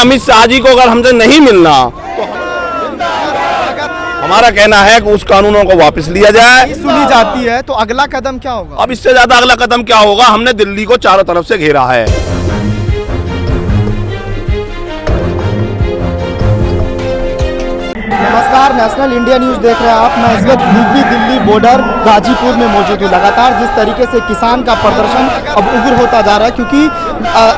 अमित शाह जी को अगर हमसे नहीं मिलना तो हमारा कहना है कि उस कानूनों को वापस लिया जाए। सुनी जाती है तो अगला कदम क्या होगा? अब इससे ज्यादा अगला कदम क्या होगा? हमने दिल्ली को चारों तरफ से घेरा है। नमस्कार, नेशनल इंडिया न्यूज देख रहे हैं आप। मैं इस वक्त यूपी दिल्ली बॉर्डर गाजीपुर में मौजूद हूँ। लगातार जिस तरीके से किसान का प्रदर्शन अब उग्र होता जा रहा है, क्योंकि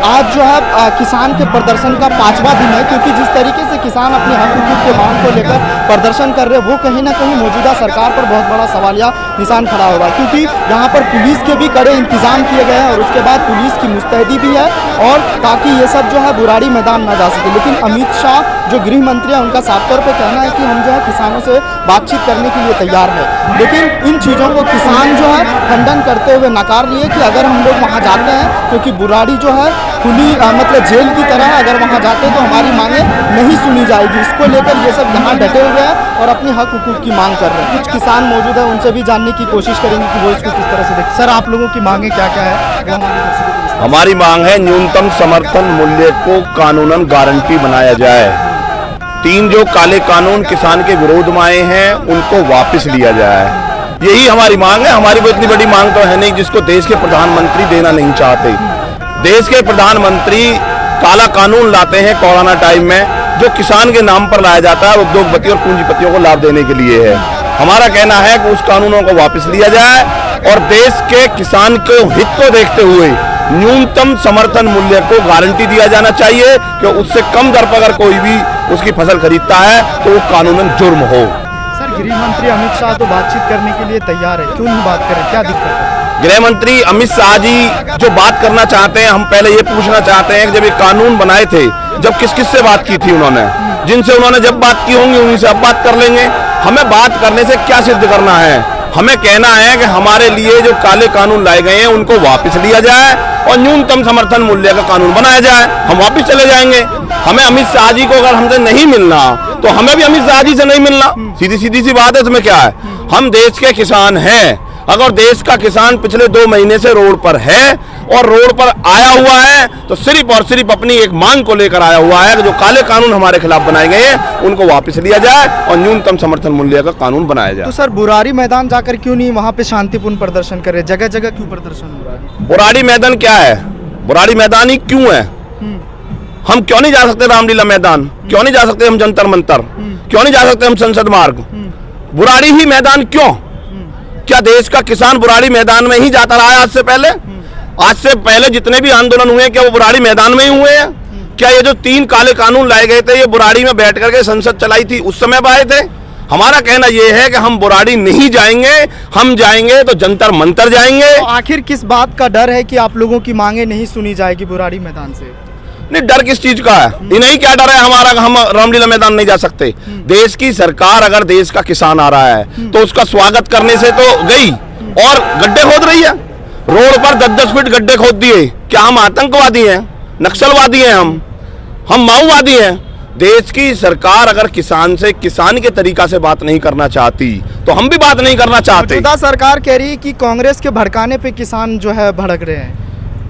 आज जो है किसान के प्रदर्शन का 5वां दिन है, क्योंकि जिस तरीके से किसान अपने हक हुकूक के मांग को लेकर प्रदर्शन कर रहे हैं वो कहीं ना कहीं मौजूदा सरकार पर बहुत बड़ा सवालिया निशान खड़ा होगा, क्योंकि यहाँ पर पुलिस के भी कड़े इंतजाम किए गए हैं और उसके बाद पुलिस की मुस्तैदी भी है और ताकि ये सब जो है बुराड़ी मैदान न जा सके। लेकिन अमित शाह जो गृह मंत्री है उनका साफ तौर पर कहना है कि हम जो है किसानों से बातचीत करने के लिए तैयार है, लेकिन इन चीज़ों को किसान जो है खंडन करते हुए नकार लिए कि अगर हम लोग वहाँ जाते हैं, क्योंकि बुराड़ी जो है खुली मतलब जेल की तरह है, अगर वहाँ जाते हैं तो हमारी मांगे नहीं सुनी जाएगी। इसको लेकर ये सब यहाँ डटे हुए हैं और अपने हक हुकूक की मांग कर रहे हैं। कुछ किसान मौजूद है, उनसे भी जानने की कोशिश करेंगे कि वो इसको किस तरह से देखते। सर, आप लोगों की मांगे क्या क्या है? हमारी मांग है न्यूनतम समर्थन मूल्य को कानूनन गारंटी बनाया जाए। 3 जो काले कानून किसान के विरोध में आए हैं उनको वापस लिया जाए, यही हमारी मांग है। हमारी कोई इतनी बड़ी मांग तो है नहीं जिसको देश के प्रधानमंत्री देना नहीं चाहते। देश के प्रधानमंत्री काला कानून लाते हैं कोरोना टाइम में, जो किसान के नाम पर लाया जाता है उद्योगपति और पूंजीपतियों को लाभ देने के लिए है। हमारा कहना है कि उस कानूनों को वापस लिया जाए और देश के किसान के हित को देखते हुए न्यूनतम समर्थन मूल्य को गारंटी दिया जाना चाहिए कि उससे कम दर पर अगर कोई भी उसकी फसल खरीदता है तो वो कानूनन जुर्म हो। सर, गृह मंत्री अमित शाह तो बातचीत करने के लिए तैयार है, क्यों नहीं बात करें? क्या दिक्कत है? गृह मंत्री अमित शाह जी जो बात करना चाहते हैं, हम पहले ये पूछना चाहते हैं कि जब ये कानून बनाए थे, जब किस किस से बात की थी उन्होंने? जिनसे उन्होंने जब बात की होंगी उन्हीं से अब बात कर लेंगे। हमें बात करने से क्या सिद्ध करना है? हमें कहना है कि हमारे लिए जो काले कानून लाए गए हैं उनको वापस लिया जाए और न्यूनतम समर्थन मूल्य का कानून बनाया जाए। हम वापस चले जाएंगे। हमें अमित शाह जी को अगर हमसे नहीं मिलना तो हमें भी अमित शाह जी से नहीं मिलना। सीधी सी बात है। इसमें क्या है? हम देश के किसान हैं। अगर देश का किसान पिछले 2 महीने से रोड पर है और रोड पर आया हुआ है तो सिर्फ और सिर्फ अपनी एक मांग को लेकर आया हुआ है कि जो काले कानून हमारे खिलाफ बनाए गए हैं उनको वापस लिया जाए और न्यूनतम समर्थन मूल्य का कानून बनाया जाए। तो सर, बुराड़ी मैदान जाकर क्यों नहीं वहाँ पे शांतिपूर्ण प्रदर्शन कर रहे? जगह जगह क्यों प्रदर्शन हो रहा है? बुराड़ी मैदान क्या है? बुराड़ी मैदान ही क्यों है? हम क्यों नहीं जा सकते रामलीला मैदान? क्यों नहीं जा सकते हम जंतर मंतर? क्यों नहीं जा सकते हम संसद मार्ग? बुराड़ी ही मैदान क्यों? क्या देश का किसान बुराड़ी मैदान में ही जाता रहा है आज से पहले? आज से पहले जितने भी आंदोलन हुए क्या वो बुराड़ी मैदान में ही हुए हैं? क्या ये जो 3 काले कानून लाए गए थे ये बुराड़ी में बैठ करके संसद चलाई थी उस समय आए थे? हमारा कहना यह है कि हम बुराड़ी नहीं जाएंगे, हम जाएंगे तो जंतर मंतर जाएंगे। तो आखिर किस बात का डर है कि आप लोगों की मांगे नहीं सुनी जाएगी बुराड़ी मैदान से? नहीं, डर किस चीज का है? इन्हें क्या डर है हमारा? हम रामलीला मैदान नहीं जा सकते। देश की सरकार अगर देश का किसान आ रहा है तो उसका स्वागत करने से तो गई और गड्ढे खोद रही है। रोड पर 10-10 फीट गड्ढे खोद दिए। क्या हम आतंकवादी हैं? नक्सलवादी हैं? हम माओवादी हैं? देश की सरकार अगर किसान से किसान के तरीका से बात नहीं करना चाहती तो हम भी बात नहीं करना चाहते। मौजूदा सरकार कह रही है कि कांग्रेस के भड़काने पे किसान जो है भड़क रहे हैं।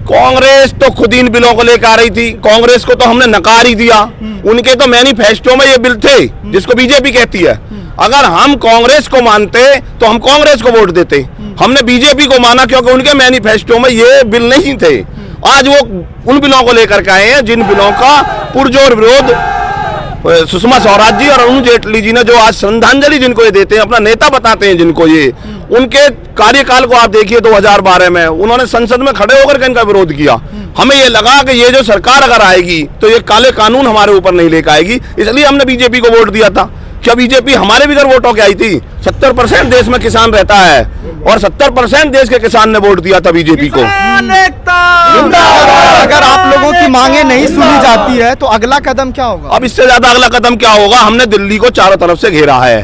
कांग्रेस तो खुद इन बिलों को लेकर आ रही थी। कांग्रेस को तो हमने नकार ही दिया। उनके तो मैनिफेस्टो में ये बिल थे जिसको बीजेपी कहती है। अगर हम कांग्रेस को मानते तो हम कांग्रेस को वोट देते। हमने बीजेपी को माना क्योंकि उनके मैनिफेस्टो में ये बिल नहीं थे। आज वो उन बिलों को लेकर के आए हैं जिन बिलों का पुरजोर विरोध सुषमा स्वराज जी और अरुण जेटली जी ने, जो आज श्रद्धांजलि जिनको ये देते हैं, अपना नेता बताते हैं जिनको ये, उनके कार्यकाल को आप देखिए 2012 में उन्होंने संसद में खड़े होकर के इनका विरोध किया। हमें ये लगा कि ये जो सरकार अगर आएगी तो ये काले कानून हमारे ऊपर नहीं लेकर आएगी, इसलिए हमने बीजेपी को वोट दिया था। क्या बीजेपी हमारे बिगैर वोटों के आई थी? 70% देश में किसान रहता है और 70% देश के किसान ने वोट दिया था बीजेपी को। अगर आप लोगों की मांगे नहीं सुनी जाती है तो अगला कदम क्या होगा? अब इससे ज्यादा अगला कदम क्या होगा? हमने दिल्ली को चारों तरफ से घेरा है,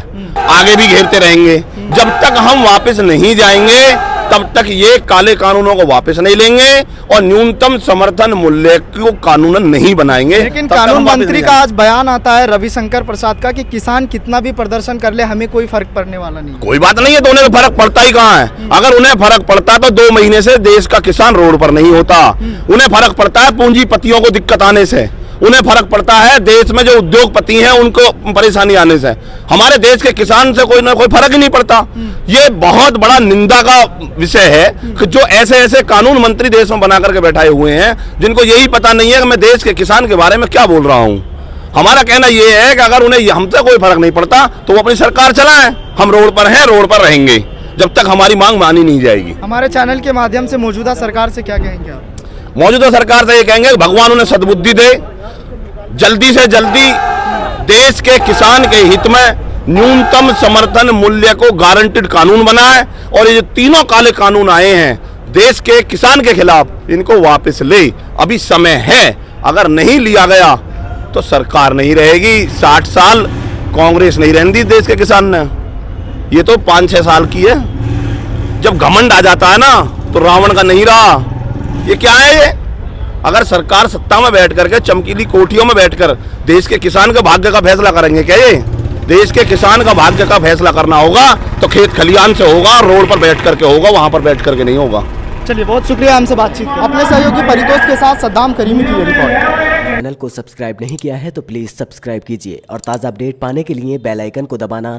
आगे भी घेरते रहेंगे। जब तक हम वापस नहीं जाएंगे तब तक ये काले कानूनों को वापस नहीं लेंगे और न्यूनतम समर्थन मूल्य को कानूनन नहीं बनाएंगे। लेकिन कानून मंत्री का आज बयान आता है रविशंकर प्रसाद का कि किसान कितना भी प्रदर्शन कर ले हमें कोई फर्क पड़ने वाला नहीं। कोई बात नहीं है तो उन्हें फर्क पड़ता ही कहाँ है? अगर उन्हें फर्क पड़ता तो 2 महीने से देश का किसान रोड पर नहीं होता। उन्हें फर्क पड़ता है पूंजीपतियों को दिक्कत आने से। उन्हें फर्क पड़ता है देश में जो उद्योगपति हैं उनको परेशानी आने से। हमारे देश के किसान से कोई ना कोई फर्क ही नहीं पड़ता। ये बहुत बड़ा निंदा का विषय है कि जो ऐसे ऐसे कानून मंत्री देश में बना करके बैठाए हुए हैं जिनको यही पता नहीं है कि मैं देश के किसान के बारे में क्या बोल रहा हूं। हमारा कहना यह है कि अगर उन्हें हमसे कोई फर्क नहीं पड़ता तो वो अपनी सरकार चलाएं। हम रोड पर हैं, रोड पर रहेंगे जब तक हमारी मांग मानी नहीं जाएगी। हमारे चैनल के माध्यम से मौजूदा सरकार से क्या कहेंगे आप? मौजूदा सरकार से ये कहेंगे कि भगवान उन्हें सद्बुद्धि दे, जल्दी से जल्दी देश के किसान के हित में न्यूनतम समर्थन मूल्य को गारंटीड कानून बनाए और ये जो तीनों काले कानून आए हैं देश के किसान के खिलाफ इनको वापस ले। अभी समय है, अगर नहीं लिया गया तो सरकार नहीं रहेगी। 60 साल कांग्रेस नहीं रहने दी देश के किसान ने, ये तो 5-6 साल की है। जब घमंड आ जाता है ना तो रावण का नहीं रहा। ये क्या है ये? अगर सरकार सत्ता में बैठ करके चमकीली कोठियों में बैठकर देश के किसान के भाग्य का फैसला करेंगे क्या? ये देश के किसान का भाग्य का फैसला करना होगा तो खेत खलियान से होगा, रोड पर बैठ करके होगा, वहां पर बैठ करके नहीं होगा। चलिए, बहुत शुक्रिया हमसे बातचीत की। अपने सहयोगी परितोष के साथ सद्दाम करीमी की ये रिपोर्ट। चैनल को सब्सक्राइब नहीं किया है तो प्लीज़ सब्सक्राइब कीजिए और ताज़ा अपडेट पाने के लिए बेल आइकन को दबाना